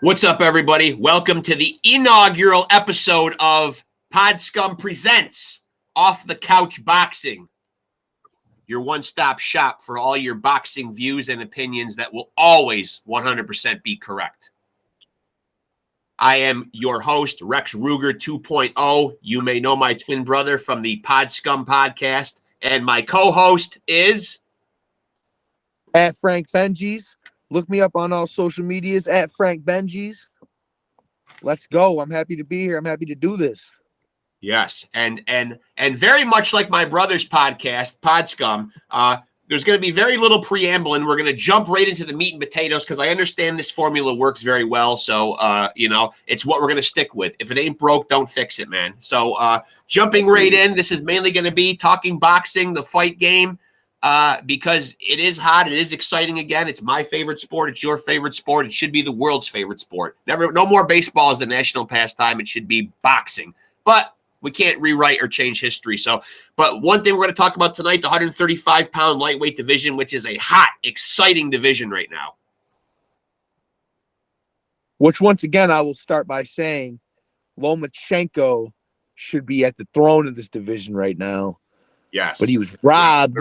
What's up, everybody? Welcome to the inaugural episode of POD SCUM Presents Off the Couch Boxing, your one-stop shop for all your boxing views and opinions that will always 100% be correct. I am your host, REXXX RUGER 2.0. You may know my twin brother from the POD SCUM podcast, and my co-host is... at FRANK BENGZ. Look me up on all social medias at FRANK BENGZ. Let's go. I'm happy to be here. I'm happy to do this. Yes, and very much like my brother's podcast, POD SCUM, there's going to be very little preamble, and we're going to jump right into the meat and potatoes because I understand this formula works very well. So, it's what we're going to stick with. If it ain't broke, don't fix it, man. So, jumping right in, this is mainly going to be talking boxing, the fight game. Because it is hot, it is exciting again. It's my favorite sport. It's your favorite sport. It should be the world's favorite sport. No more baseball as the national pastime. It should be boxing. But we can't rewrite or change history. But one thing we're going to talk about tonight, the 135-pound lightweight division, which is a hot, exciting division right now. Which, once again, I will start by saying Lomachenko should be at the throne of this division right now. Yes. But he was robbed.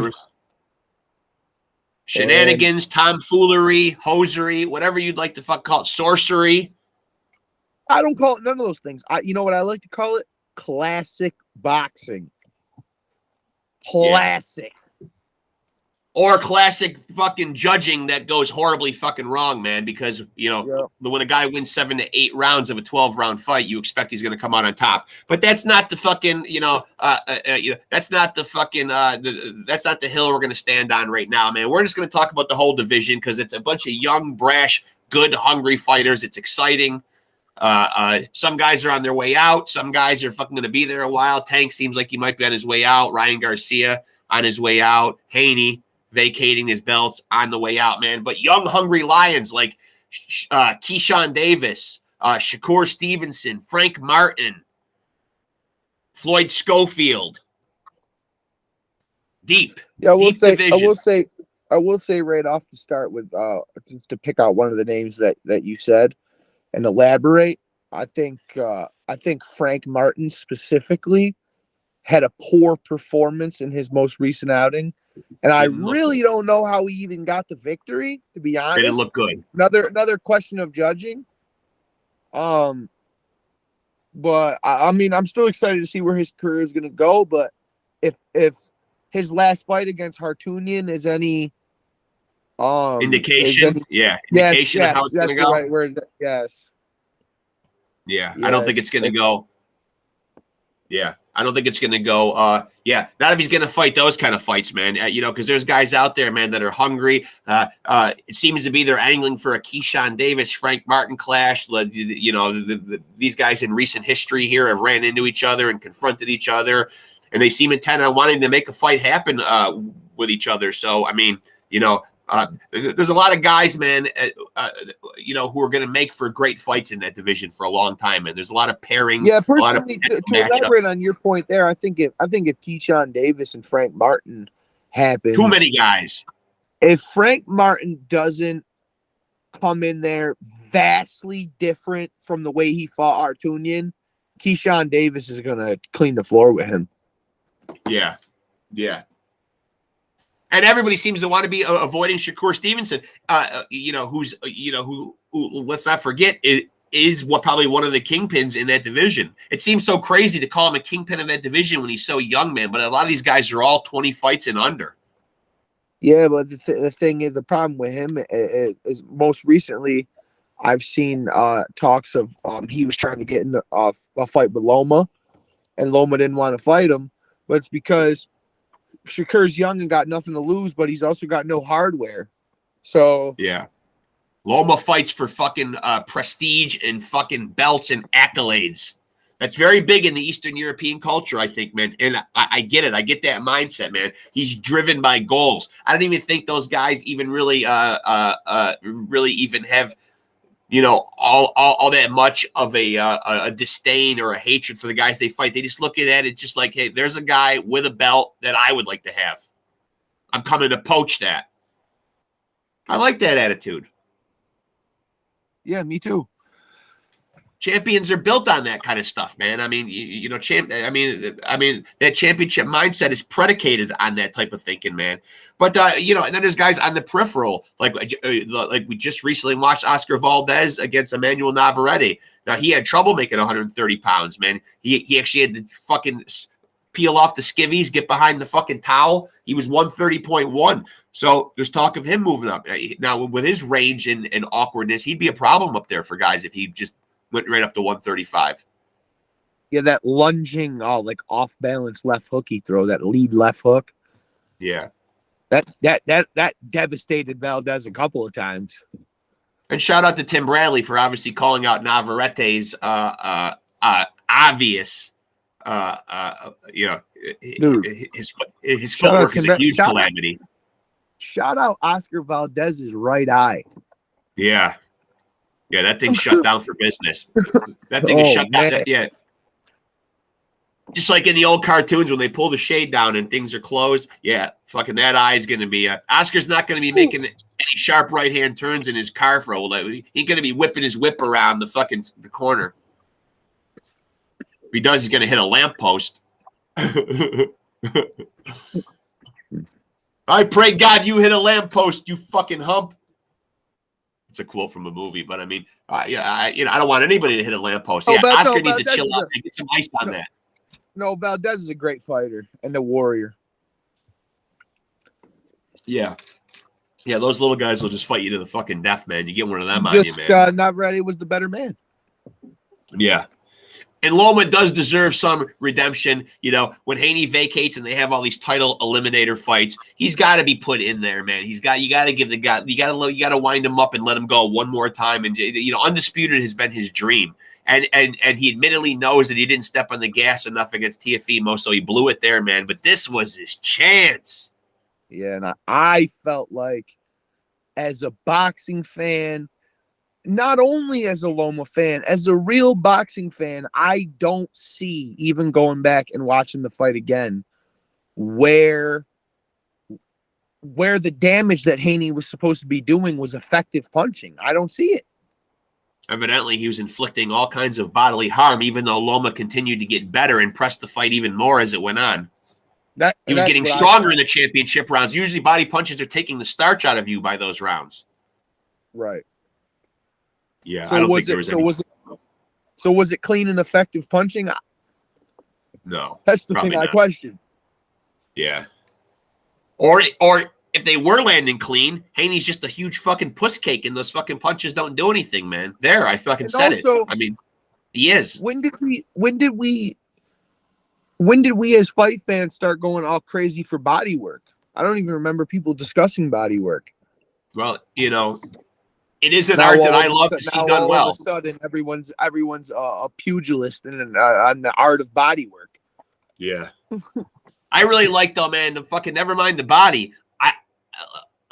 Shenanigans, tomfoolery, hosiery, whatever you'd like to call it, sorcery. I don't call it none of those things. You know what I like to call it? Classic boxing. Classic. Yeah. Or classic fucking judging that goes horribly fucking wrong, man, because, when a guy wins 7 to 8 rounds of a 12-round fight, you expect he's going to come out on top. But that's not the fucking, that's not the fucking, that's not the hill we're going to stand on right now, man. We're just going to talk about the whole division because it's a bunch of young, brash, good, hungry fighters. It's exciting. Some guys are on their way out. Some guys are fucking going to be there a while. Tank seems like he might be on his way out. Ryan Garcia on his way out. Haney vacating his belts on the way out, man. But young, hungry lions like Keyshawn Davis, Shakur Stevenson, Frank Martin, Floyd Schofield. Deep. Yeah, I will say. Division. I will say right off the start with to pick out one of the names that you said and elaborate. I think Frank Martin specifically had a poor performance in his most recent outing. And I really don't know how he even got the victory, to be honest. It didn't look good. Another question of judging. But I mean, I'm still excited to see where his career is going to go. But if his last fight against Hartunian is any indication, indication of how it's going to go. Right word, yes. Yeah, I don't think it's going to go. Yeah, I don't think it's going to go. Not if he's going to fight those kind of fights, man. Because there's guys out there, man, that are hungry. It seems to be they're angling for a Keyshawn Davis, Frank Martin clash. These guys in recent history here have ran into each other and confronted each other, and they seem intent on wanting to make a fight happen with each other. So, I mean, there's a lot of guys, man, who are going to make for great fights in that division for a long time. And there's a lot of pairings. Yeah, personally, to elaborate on your point there, I think if Keyshawn Davis and Frank Martin happens, too many guys. If Frank Martin doesn't come in there vastly different from the way he fought Hartunian, Keyshawn Davis is going to clean the floor with him. Yeah. And everybody seems to want to be avoiding Shakur Stevenson, who let's not forget is probably one of the kingpins in that division. It seems so crazy to call him a kingpin of that division when he's so young, man. But a lot of these guys are all 20 fights and under. Yeah, but the thing is, the problem with him is most recently, I've seen talks of he was trying to get in a fight with Loma, and Loma didn't want to fight him, but it's because Shakur's young and got nothing to lose, but he's also got no hardware. So yeah, Loma fights for fucking prestige and fucking belts and accolades. That's very big in the Eastern European culture, I think, man. And I get it. I get that mindset, man. He's driven by goals. I don't even think those guys even really even have all that much of a disdain or a hatred for the guys they fight. They just look at it just like, hey, there's a guy with a belt that I would like to have. I'm coming to poach that. I like that attitude. Yeah, me too. Champions are built on that kind of stuff, man. I mean, I mean, that championship mindset is predicated on that type of thinking, man. But and then there's guys on the peripheral, like we just recently watched Oscar Valdez against Emmanuel Navarrete. Now he had trouble making 130 pounds, man. He actually had to fucking peel off the skivvies, get behind the fucking towel. He was 130.1. So there's talk of him moving up. Now with his range and awkwardness, he'd be a problem up there for guys if he just went right up to 135. Yeah, that lunging, like off balance left hook he throw, that lead left hook. Yeah. That devastated Valdez a couple of times. And shout out to Tim Bradley for obviously calling out Navarrete's obvious his footwork is a huge calamity. Shout out Oscar Valdez's right eye. Yeah. Yeah, that thing's shut down for business. That thing is shut down. Yeah. Just like in the old cartoons when they pull the shade down and things are closed. Yeah, fucking that eye is going to be Oscar's not going to be making any sharp right-hand turns in his car for a while. He's going to be whipping his whip around the corner. If he does, he's going to hit a lamppost. I pray God you hit a lamppost, you fucking hump. It's a quote from a movie, but I mean, I don't want anybody to hit a lamppost. Yeah, Oscar needs to chill out and get some ice on that. No, Valdez is a great fighter and a warrior. Yeah. Yeah, those little guys will just fight you to the fucking death, man. You get one of them on you, man. Navarrete was the better man. Yeah. And Loma does deserve some redemption. When Haney vacates and they have all these title eliminator fights, he's got to be put in there, man. You got to give the guy, you got to wind him up and let him go one more time. And Undisputed has been his dream. And he admittedly knows that he didn't step on the gas enough against Teofimo, so he blew it there, man. But this was his chance. Yeah, and I felt like as a boxing fan, not only as a Loma fan, as a real boxing fan, I don't see, even going back and watching the fight again, where the damage that Haney was supposed to be doing was effective punching. I don't see it. Evidently, he was inflicting all kinds of bodily harm, even though Loma continued to get better and pressed the fight even more as it went on. He was getting stronger in the championship rounds. Usually body punches are taking the starch out of you by those rounds. Right. Yeah, so I don't think there was any. So was it clean and effective punching? No. That's the thing I question. Yeah. Or if they were landing clean, Haney's just a huge fucking puss cake and those fucking punches don't do anything, man. There, I fucking said it. I mean, he is. When did we as fight fans start going all crazy for body work? I don't even remember people discussing body work. Well, it is an art that I love to see done well. All of a sudden, everyone's a pugilist and on the art of body work. Yeah, I really like though, man. The fucking never mind the body.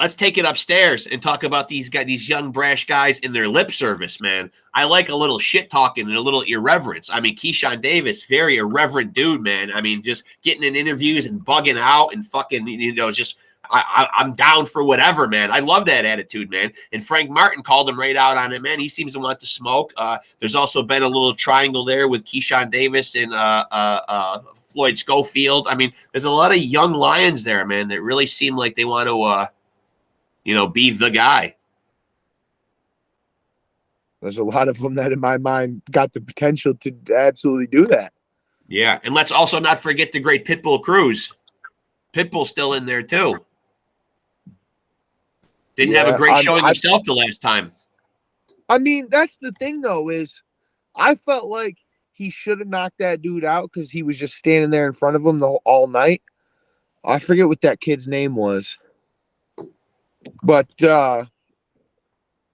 Let's take it upstairs and talk about these young brash guys in their lip service, man. I like a little shit talking and a little irreverence. I mean, Keyshawn Davis, very irreverent dude, man. I mean, just getting in interviews and bugging out and fucking, just. I'm down for whatever, man. I love that attitude, man. And Frank Martin called him right out on it, man. He seems to want to smoke. There's also been a little triangle there with Keyshawn Davis and Floyd Schofield. I mean, there's a lot of young lions there, man, that really seem like they want to, be the guy. There's a lot of them that, in my mind, got the potential to absolutely do that. Yeah, and let's also not forget the great Pitbull Cruz. Pitbull's still in there, too. Didn't have a great showing himself the last time. I mean, that's the thing, though, is I felt like he should have knocked that dude out because he was just standing there in front of him all night. I forget what that kid's name was. But,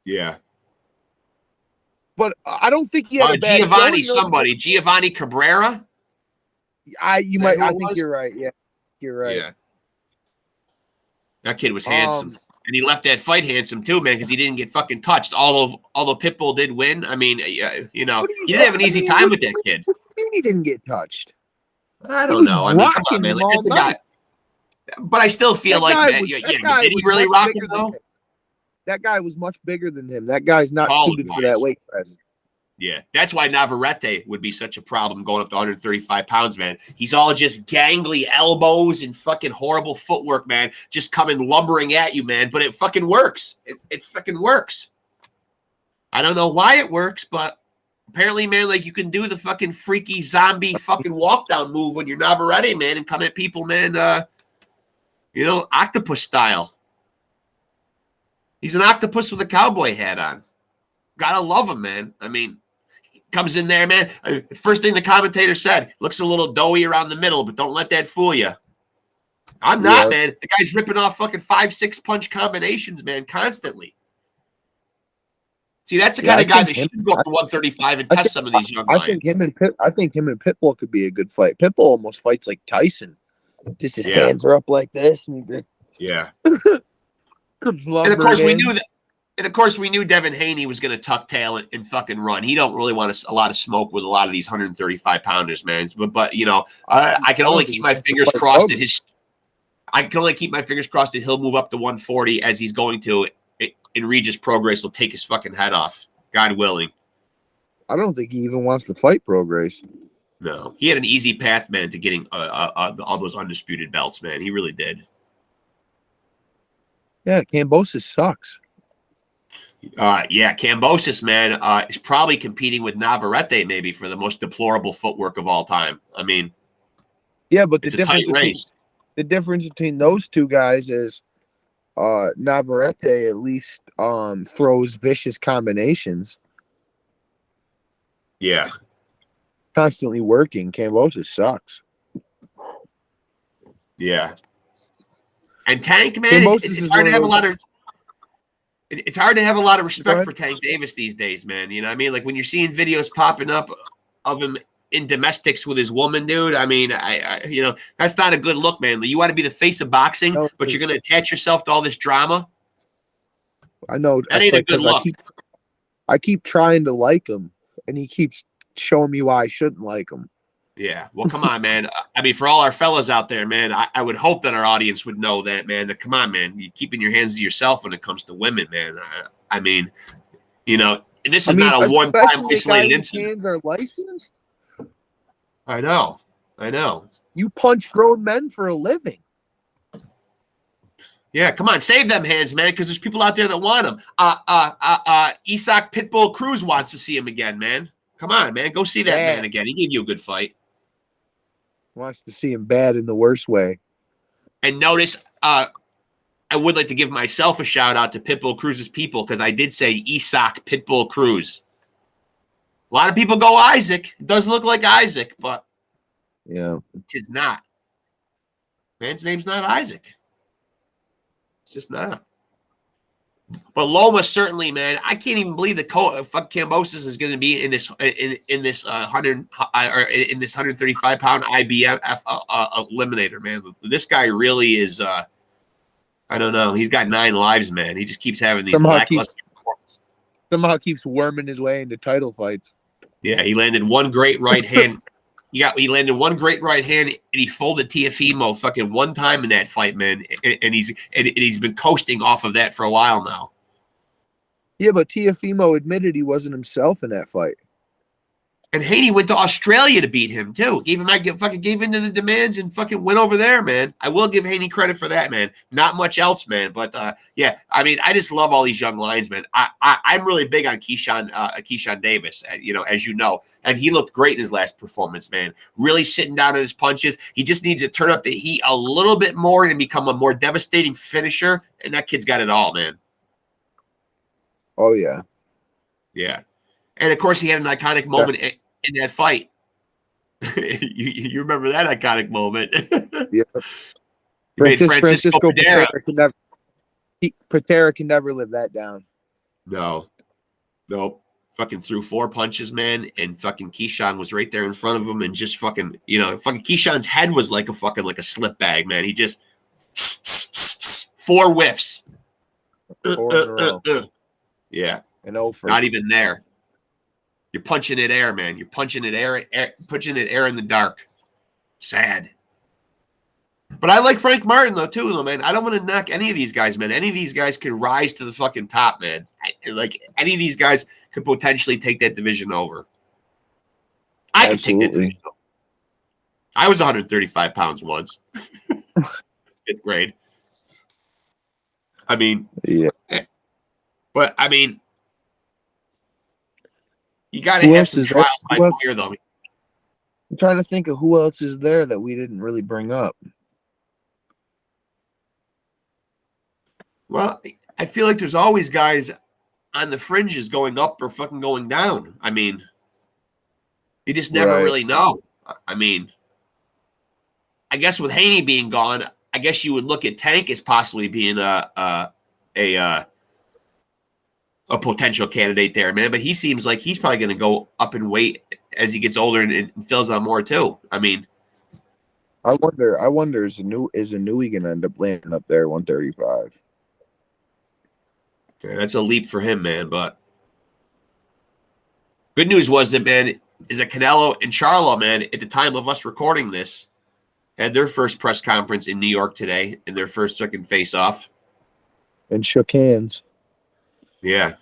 yeah. But I don't think he had a bad Giovanni Cabrera? I think you're right, yeah. You're right. Yeah. That kid was handsome. And he left that fight handsome too, man, because he didn't get fucking touched. Although Pitbull did win. I mean, he didn't have an easy time with that kid. He didn't get touched. I don't know. I mean, come on, man. Like, guy. But I still feel like, man, did he really rock him, though? That guy was much bigger than him. That guy's not suited for that weight class. Yeah, that's why Navarrete would be such a problem going up to 135 pounds, man. He's all just gangly elbows and fucking horrible footwork, man. Just coming lumbering at you, man. But it fucking works. It fucking works. I don't know why it works, but apparently, man, like you can do the fucking freaky zombie fucking walk down move when you're Navarrete, man, and come at people, man, octopus style. He's an octopus with a cowboy hat on. Gotta love him, man. I mean, comes in there, man. First thing the commentator said, looks a little doughy around the middle, but don't let that fool you. I'm not, man. The guy's ripping off fucking 5-6 punch combinations, man, constantly. See, that's the kind of guy that should go up to 135 and test some of these young guys. I think him and Pitbull could be a good fight. Pitbull almost fights like Tyson. Just his hands are up like this. And and of course, we knew that. And of course, we knew Devin Haney was going to tuck tail and fucking run. He don't really want a lot of smoke with a lot of these 135 pounders, man. But I can only keep my fingers crossed that he'll move up to 140 as he's going to. And Regis Prograis will take his fucking head off, God willing. I don't think he even wants to fight Prograis. No, he had an easy path, man, to getting all those undisputed belts, man. He really did. Yeah, Kambosos sucks. Kambosos, man, is probably competing with Navarrete maybe for the most deplorable footwork of all time. I mean, but the difference between those two guys is Navarrete at least throws vicious combinations. Yeah. Constantly working. Kambosos sucks. Yeah. And Tank, man, it's hard to have a lot of it's hard to have a lot of respect for Tank Davis these days, man. You know what I mean? Like when you're seeing videos popping up of him in domestics with his woman, dude. I mean, I that's not a good look, man. You want to be the face of boxing, but you're going to attach yourself to all this drama. I know. That ain't a good look. I keep trying to like him, and he keeps showing me why I shouldn't like him. Yeah. Well, come on, man. I mean, for all our fellas out there, man, I would hope that our audience would know that, man. That come on, man. You're keeping your hands to yourself when it comes to women, man. I mean, and this is not a one-time isolated incident. Hands are licensed. I know. You punch grown men for a living. Yeah, come on, save them hands, man, because there's people out there that want them. Isak Pitbull Cruz wants to see him again, man. Come on, man, go see that man again. He gave you a good fight. Wants to see him bad in the worst way. And notice, I would like to give myself a shout out to Pitbull Cruz's people because I did say Isak Pitbull Cruz. A lot of people go Isaac. It does look like Isaac, but it's not. Man's name's not Isaac. It's just not. But Loma certainly, man. I can't even believe that Kambosos is going to be in this 135 pound IBF eliminator, man. This guy really is. I don't know. He's got 9 lives, man. He just keeps having these lackluster performances. Somehow keeps worming his way into title fights. Yeah, he landed one great right hand. He landed one great right hand, and he folded Teofimo fucking one time in that fight, man. And he's been coasting off of that for a while now. Yeah, but Teofimo admitted he wasn't himself in that fight. And Haney went to Australia to beat him too. Gave into the demands and fucking went over there, man. I will give Haney credit for that, man. Not much else, man. But I mean, I just love all these young lions, man. I'm really big on Keyshawn Davis, as you know, and he looked great in his last performance, man. Really sitting down on his punches. He just needs to turn up the heat a little bit more and become a more devastating finisher. And that kid's got it all, man. Oh yeah, yeah. And of course, he had an iconic moment in that fight. you remember that iconic moment? Yeah. Francisco Patera can never live that down. No. Fucking threw 4 punches, man, and fucking Keyshawn was right there in front of him, and just fucking Keyshawn's head was like a slip bag, man. He just 4 whiffs. 4 in a row. Yeah. And not even there. You're punching at air, man. You're punching at air in the dark. Sad. But I like Frank Martin, though, too, man. I don't want to knock any of these guys, man. Any of these guys could rise to the fucking top, man. Like, any of these guys could potentially take that division over. I could take that division over. I was 135 pounds once. 5th grade. I mean, yeah. But I mean, you got to have some trials by fire, though. I'm trying to think of who else is there that we didn't really bring up. Well, I feel like there's always guys on the fringes going up or fucking going down. I mean, you just never really know. I mean, I guess with Haney being gone, I guess you would look at Tank as possibly being a potential candidate there, man. But he seems like he's probably going to go up in weight as he gets older and fills out more too. I mean, I wonder is Nui going to end up landing up there 135? That's a leap for him, man. But good news was that, man, is that Canelo and Charlo, man, at the time of us recording this, had their first press conference in New York today in their first second face-off. And shook hands. Yeah.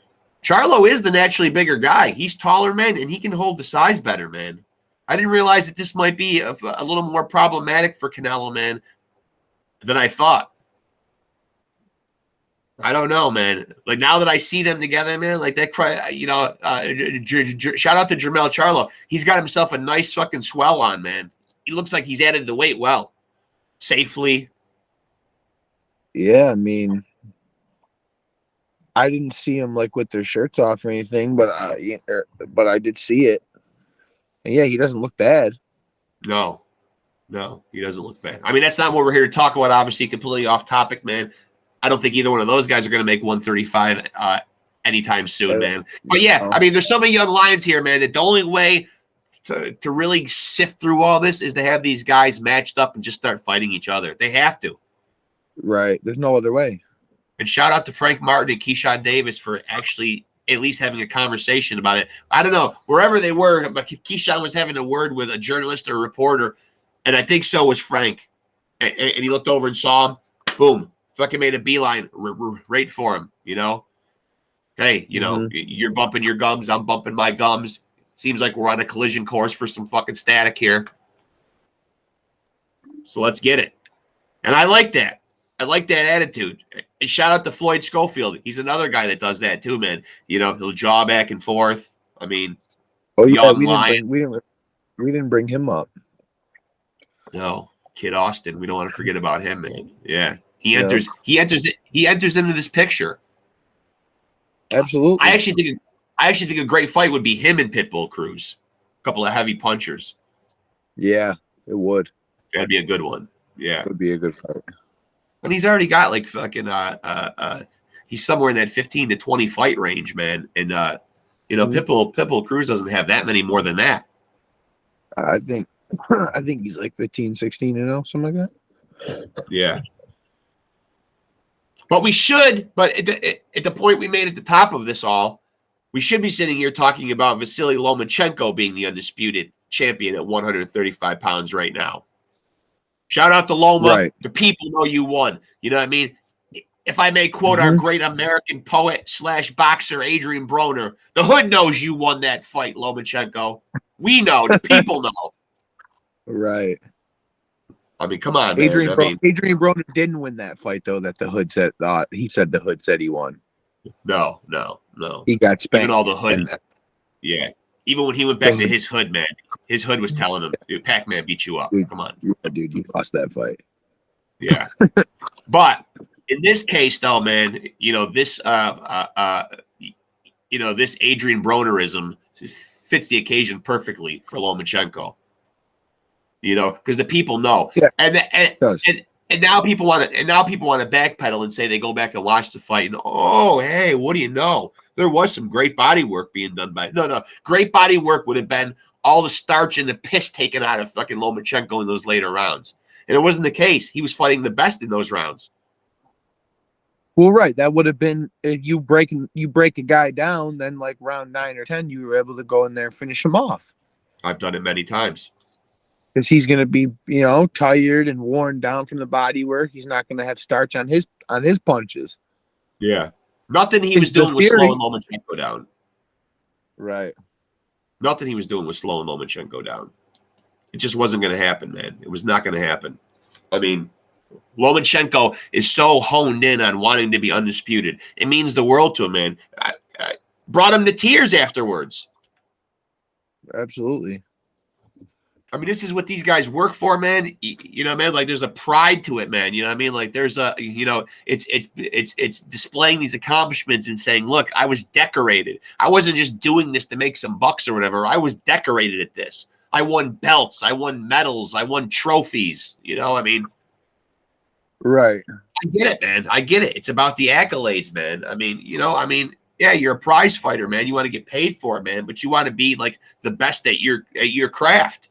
Charlo is the naturally bigger guy. He's taller, man, and he can hold the size better, man. I didn't realize that this might be a little more problematic for Canelo, man, than I thought. I don't know, man. Like, now that I see them together, man, like that, shout out to Jermell Charlo. He's got himself a nice fucking swell on, man. He looks like he's added the weight well, safely. Yeah, I mean, I didn't see him like with their shirts off or anything, but I did see it. And yeah, he doesn't look bad. No, he doesn't look bad. I mean, that's not what we're here to talk about. Obviously, completely off topic, man. I don't think either one of those guys are going to make 135 anytime soon, man. But yeah, I mean, there's so many young lions here, man, that the only way to really sift through all this is to have these guys matched up and just start fighting each other. They have to. Right. There's no other way. And shout out to Frank Martin and Keyshawn Davis for actually at least having a conversation about it. I don't know, wherever they were, but Keyshawn was having a word with a journalist or a reporter, and I think so was Frank. And he looked over and saw him. Boom. Fucking made a beeline right for him, you know? Hey, you know, you're bumping your gums. I'm bumping my gums. Seems like we're on a collision course for some fucking static here. So let's get it. And I like that. I like that attitude. And shout out to Floyd Schofield. He's another guy that does that too, man. You know, he'll jaw back and forth. I mean, we didn't bring him up. No, Kid Austin. We don't want to forget about him, man. Yeah. He enters into this picture. Absolutely. I actually think a great fight would be him and Pitbull Cruz. A couple of heavy punchers. Yeah, it would. That'd be a good one. Yeah. It would be a good fight. And he's already got like fucking he's somewhere in that 15 to 20 fight range, man. And you know, Pitbull Cruz doesn't have that many more than that. I think he's like 15, 16, something like that. Yeah. But we should, but at the point we made at the top of this all, we should be sitting here talking about Vasily Lomachenko being the undisputed champion at 135 pounds right now. Shout out to Loma. Right. The people know you won. You know what I mean? If I may quote our great American poet / boxer, Adrian Broner, the hood knows you won that fight, Lomachenko. We know. The people know. Right. I mean, come on, Adrian Broner didn't win that fight, though, that the hood said. He said the hood said he won. No. He got spanked. Even all the hood. Yeah. Even when he went back to his hood, man, his hood was telling him, Pac-Man beat you up. Come on. Yeah, dude, you lost that fight. Yeah. But in this case, though, man, you know, this this Adrian Bronerism fits the occasion perfectly for Lomachenko. You know, because the people know. Yeah, and now people want to backpedal and say they go back and watch the fight and hey, what do you know? There was some great body work being done by great body work would have been all the starch and the piss taken out of fucking Lomachenko in those later rounds. And it wasn't the case. He was fighting the best in those rounds. Well, right. That would have been if you break a guy down, then like round 9 or 10, you were able to go in there and finish him off. I've done it many times. Because he's going to be, tired and worn down from the body work. He's not going to have starch on his punches. Yeah. Nothing he was doing was slowing Lomachenko down. Right. Nothing he was doing was slowing Lomachenko down. It just wasn't going to happen, man. It was not going to happen. I mean, Lomachenko is so honed in on wanting to be undisputed. It means the world to him, man. I brought him to tears afterwards. Absolutely. I mean, this is what these guys work for, man. You know, man, like there's a pride to it, man. You know what I mean? Like there's a, you know, it's displaying these accomplishments and saying, look, I was decorated. I wasn't just doing this to make some bucks or whatever. I was decorated at this. I won belts. I won medals. I won trophies. You know, I mean, right. I get it, man. I get it. It's about the accolades, man. I mean, you know, I mean, yeah, you're a prize fighter, man. You want to get paid for it, man. But you want to be like the best at your craft,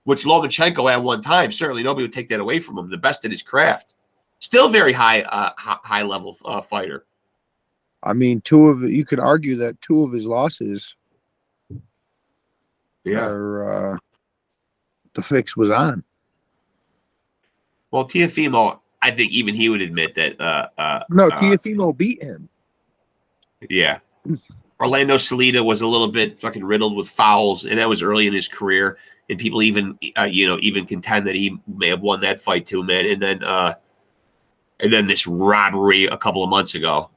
which Lomachenko at one time, certainly nobody would take that away from him. The best at his craft. Still very high level fighter. I mean, you could argue that 2 of his losses are the fix was on. Well, Teofimo, I think even he would admit that. No, Teofimo beat him. Yeah. Orlando Salida was a little bit fucking riddled with fouls, and that was early in his career. And people even, even contend that he may have won that fight too, man. And then this robbery a couple of months ago,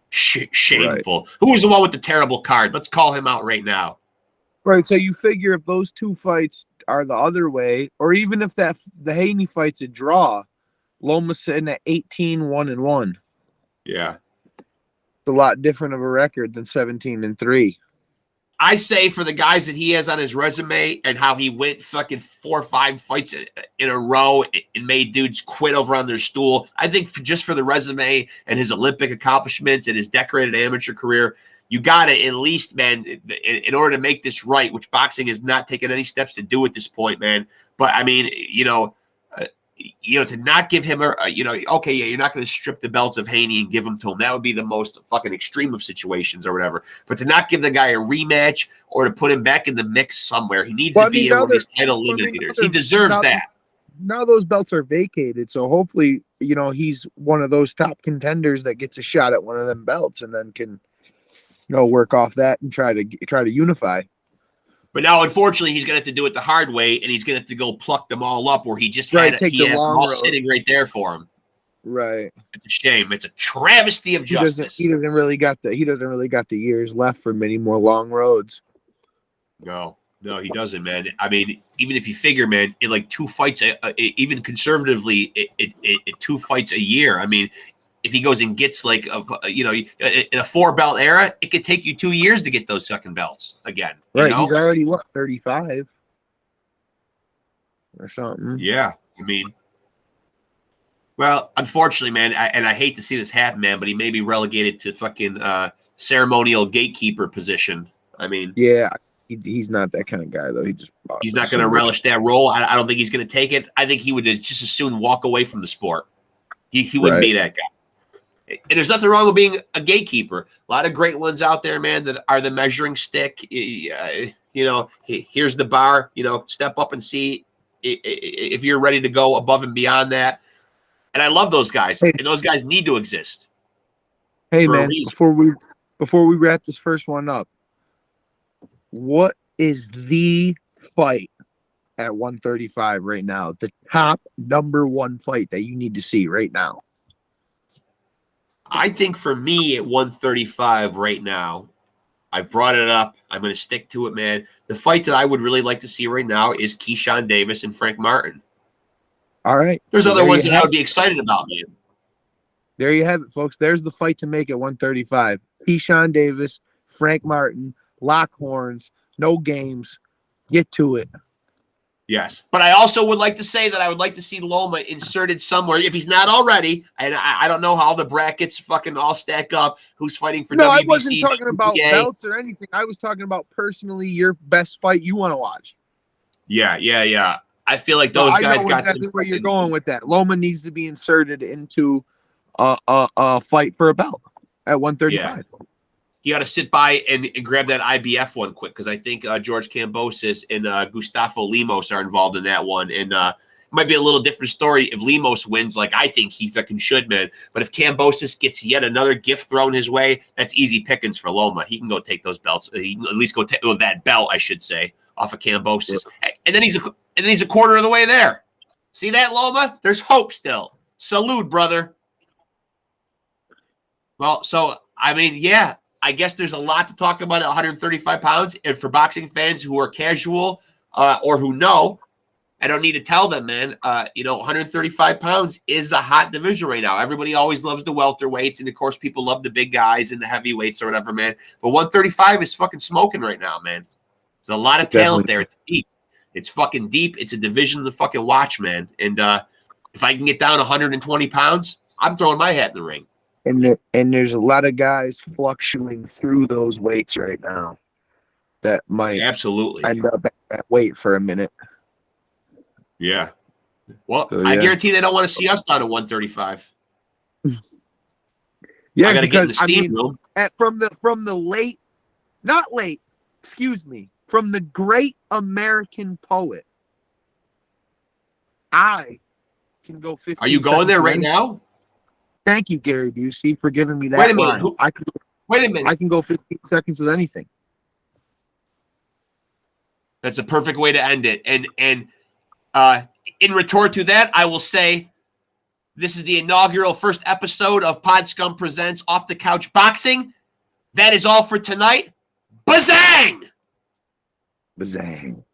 shameful. Right. Who was the one with the terrible card? Let's call him out right now. Right. So you figure if those 2 fights are the other way, or even if the Haney fight's a draw, Loma's sitting at 18-1-1. Yeah. It's a lot different of a record than 17-3. I say for the guys that he has on his resume and how he went fucking 4 or 5 fights in a row and made dudes quit over on their stool, I think just for the resume and his Olympic accomplishments and his decorated amateur career, you got to at least, man, in order to make this right, which boxing has not taken any steps to do at this point, man. But I mean, to not give him okay, yeah, you're not going to strip the belts of Haney and give them to him. That would be the most fucking extreme of situations or whatever. But to not give the guy a rematch or to put him back in the mix somewhere, he needs to be in one of these title eliminators. He deserves that. Now those belts are vacated, so hopefully, he's one of those top contenders that gets a shot at one of them belts and then can, work off that and try to unify. But now, unfortunately, he's going to have to do it the hard way, and he's going to have to go pluck them all up where he just had them all sitting right there for him. Right. It's a shame. It's a travesty of justice. He doesn't really got the years left for many more long roads. No, he doesn't, man. I mean, even if you figure, man, in like 2 fights, even conservatively, 2 fights a year. I mean, if he goes and gets in a 4-belt era, it could take you 2 years to get those second belts again. Right. He's already 35 or something. Yeah. I mean, well, unfortunately, man, and I hate to see this happen, man, but he may be relegated to fucking ceremonial gatekeeper position. I mean, yeah, he's not that kind of guy, though. He's not going to relish that role. I don't think he's going to take it. I think he would just as soon walk away from the sport. He wouldn't be that guy. And there's nothing wrong with being a gatekeeper. A lot of great ones out there, man, that are the measuring stick. Here's the bar. Step up and see if you're ready to go above and beyond that. And I love those guys, and those guys need to exist. Hey, man, before we wrap this first one up, what is the fight at 135 right now? The top number 1 fight that you need to see right now? I think for me at 135 right now, I've brought it up. I'm going to stick to it, man. The fight that I would really like to see right now is Keyshawn Davis and Frank Martin. All right. There's other ones that I would be excited about, man. There you have it, folks. There's the fight to make at 135. Keyshawn Davis, Frank Martin, lock horns, no games. Get to it. Yes. But I also would like to say that I would like to see Loma inserted somewhere, if he's not already. And I don't know how the brackets fucking all stack up, who's fighting for WBC. I wasn't talking about belts or anything. I was talking about personally your best fight you want to watch. Yeah. I feel like those guys got exactly where you're going with that. Loma needs to be inserted into a fight for a belt at 135. Yeah. You got to sit by and grab that IBF one quick, because I think George Kambosos and Gustavo Limos are involved in that one. And Might be a little different story if Lemos wins, like I think he fucking should, man. But if Kambosos gets yet another gift thrown his way, that's easy pickings for Loma. He can go take those belts. He can at least go take that belt, I should say, off of Kambosos. And then he's a quarter of the way there. See that, Loma? There's hope still. Salute, brother. Well, so I mean, yeah, I guess there's a lot to talk about at 135 pounds. And for boxing fans who are casual or who know, I don't need to tell them, man. 135 pounds is a hot division right now. Everybody always loves the welterweights, and of course, people love the big guys and the heavyweights or whatever, man. But 135 is fucking smoking right now, man. There's a lot of talent there. It's deep. It's fucking deep. It's a division to fucking watch, man. And if I can get down 120 pounds, I'm throwing my hat in the ring. And there's a lot of guys fluctuating through those weights right now that might absolutely end up at that weight for a minute. Yeah. Well, so, yeah. I guarantee they don't want to see us down at 135. Yeah, I got to get in the steam room. From the late, not late, excuse me, from the great American poet, I can go 15. Are you going there right now? Thank you, Gary Busey, for giving me that. Wait a minute. Wait a minute. I can go 15 seconds with anything. That's a perfect way to end it. And in retort to that, I will say this is the inaugural first episode of POD SCUM Presents Off the Couch Boxing. That is all for tonight. Bazang! Bazang.